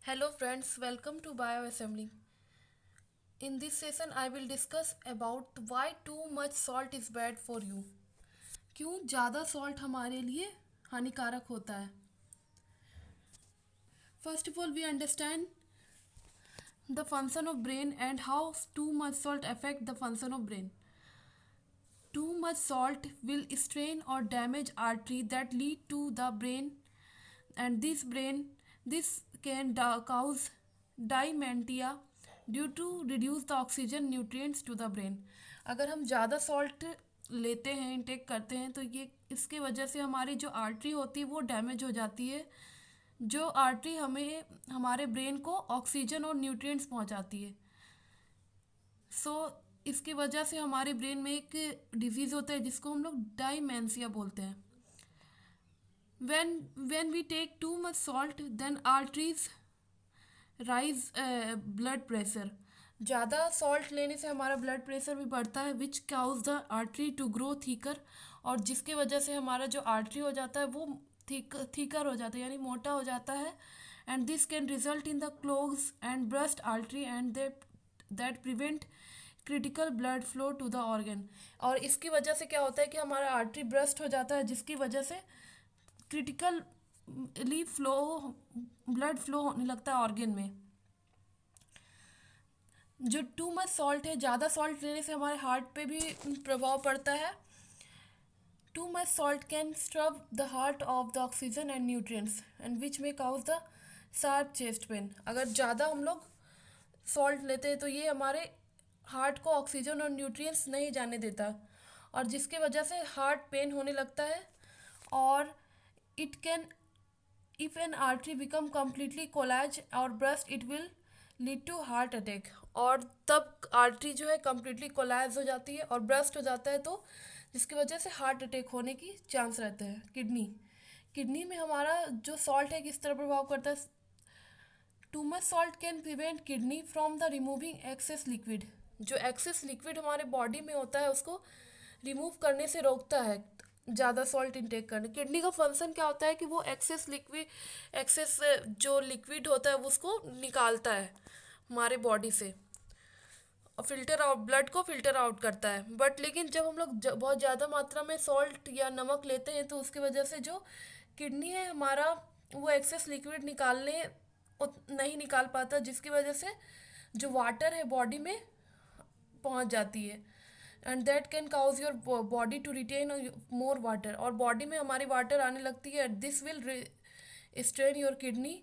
Hello friends, welcome to Bioassembly. In this session I will discuss about why too much salt is bad for you. क्यों ज़्यादा salt हमारे लिए हानिकारक होता है. First of all we understand the function of brain and how too much salt affect the function of brain. Too much salt will strain or damage artery that lead to the brain, and this can cause dementia due to reduce the oxygen nutrients to the brain. अगर हम ज़्यादा salt लेते हैं, intake करते हैं, तो ये इसके वजह से हमारी जो आर्टरी होती है वो डैमेज हो जाती है. जो आर्टरी हमें हमारे ब्रेन को ऑक्सीजन और न्यूट्रिएंट्स पहुंचाती है. इसकी वजह से हमारे ब्रेन में एक डिजीज़ होता है जिसको हम लोग डाइमेंसिया बोलते हैं. when we take too much salt then arteries rise blood pressure. ज़्यादा सॉल्ट लेने से हमारा ब्लड प्रेशर भी बढ़ता है which cause the artery to grow thicker, और जिसके वजह से हमारा जो आर्टरी हो जाता है वो थीकर हो जाता है यानी मोटा हो जाता है. And this can result in the clogs and burst artery and that prevent critical blood flow to the organ. और इसकी वजह से क्या होता है कि हमारा आर्टरी ब्रस्ट हो जाता है जिसकी वजह से क्रिटिकली ब्लड फ्लो होने लगता है ऑर्गन में. जो टू मच सॉल्ट है, ज़्यादा सॉल्ट लेने से हमारे हार्ट पे भी प्रभाव पड़ता है. Too much salt can starve the heart of the oxygen and nutrients and which may cause the sharp chest pain. अगर ज़्यादा हम लोग सॉल्ट लेते हैं तो ये हमारे हार्ट को ऑक्सीजन और न्यूट्रिएंट्स नहीं जाने देता, और जिसकी वजह से हार्ट पेन होने लगता है. और it can if an artery become completely collapse और burst it will lead to heart attack. और तब आर्टरी जो है कम्प्लीटली कोलैज हो जाती है और ब्रस्ट हो जाता है, तो जिसकी वजह से हार्ट अटैक होने की चांस रहते हैं. किडनी में हमारा जो सॉल्ट है किस तरह प्रभाव करता है. Too much salt can prevent kidney from the removing excess liquid. जो एक्सेस लिक्विड हमारे बॉडी में होता है उसको रिमूव करने से रोकता है ज़्यादा सॉल्ट इंटेक करने. किडनी का फंक्शन क्या होता है कि वो एक्सेस जो लिक्विड होता है उसको निकालता है हमारे बॉडी से और फिल्टर आउट ब्लड को फिल्टर आउट करता है. बट लेकिन जब हम लोग बहुत ज़्यादा मात्रा में सॉल्ट या नमक लेते हैं तो उसकी वजह से जो किडनी है हमारा वो एक्सेस लिक्विड नहीं निकाल पाता, जिसकी वजह से जो वाटर है बॉडी में पहुंच जाती है. And that can cause your body to retain more water, और बॉडी में हमारी वाटर आने लगती है. This will strain your kidney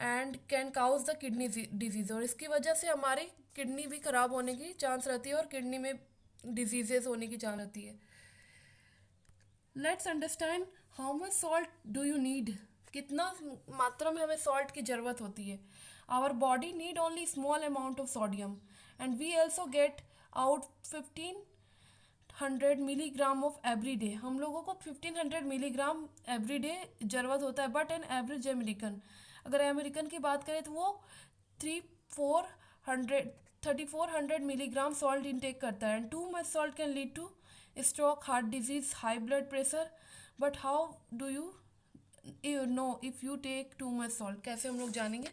and can cause the kidney disease, और इसकी वजह से हमारी किडनी भी ख़राब होने की चांस रहती है और किडनी में डिजीजेस होने की चांस रहती है. Let's understand how much salt do you need. कितना मात्रा में हमें सॉल्ट की ज़रूरत होती है. Our body need only small amount of sodium and we also get out 1500 milligram of every day. हम लोगों को 1500 मिलीग्राम एवरी डे ज़रूरत होता है. बट एन एवरेज अमेरिकन, अगर अमेरिकन की बात करें तो वो 3400 मिलीग्राम सॉल्ट इंटेक करता है. And too much salt can lead to stroke, heart disease, high blood pressure. But how do you know if you take too much salt, कैसे हम लोग जानेंगे.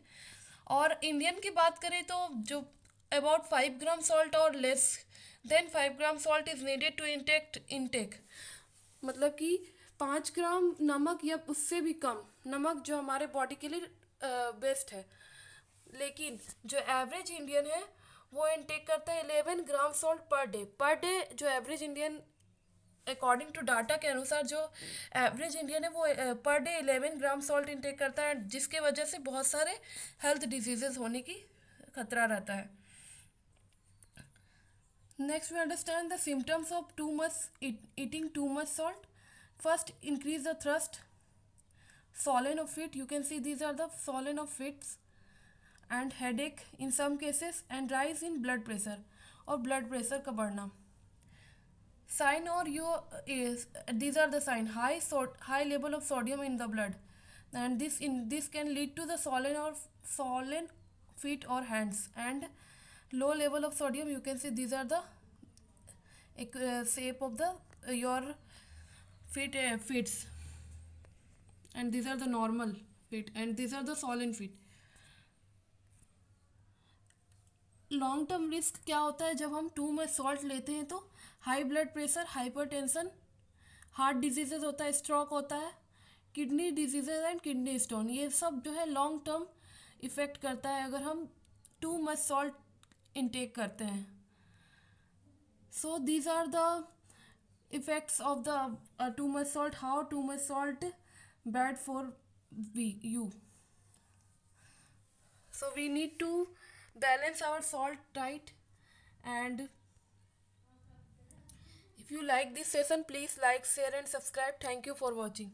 और इंडियन की बात करें तो जो अबाउट 5 ग्राम सॉल्ट और less than 5 gram salt is needed to intake. मतलब कि 5 ग्राम नमक या उससे भी कम नमक जो हमारे बॉडी के लिए बेस्ट है. लेकिन जो एवरेज इंडियन है वो इनटेक करता है 11 ग्राम सॉल्ट पर डे. जो average Indian according to data के अनुसार जो एवरेज इंडियन है वो per day 11 gram salt intake करता है, जिसके वजह से बहुत सारे हेल्थ डिजीजेस होने की खतरा रहता है. Next, we understand the symptoms of too much eating too much salt. First, increase the thirst, swollen of feet. You can see these are the swollen of feet and headache in some cases, and rise in blood pressure और blood pressure का बढ़ना. Sign or you is these are the sign high level of sodium in the blood, and this can lead to the swollen feet or hands. And low level of sodium, you can see these are the shape of the your feet, and these are the normal feet, and these are the swollen feet. Long term risk क्या होता है जब हम to much salt लेते हैं? तो high blood pressure, hypertension, heart diseases होता है, स्ट्रोक होता है, kidney diseases and kidney stone, ये सब जो है लॉन्ग टर्म इफ़ेक्ट करता है अगर हम टू मच सॉल्ट इनटेक करते हैं. So these are the effects of the too much salt, how too much salt bad for you. So we need to balance our salt diet. And if you like this session, please like, share and subscribe. Thank you for watching.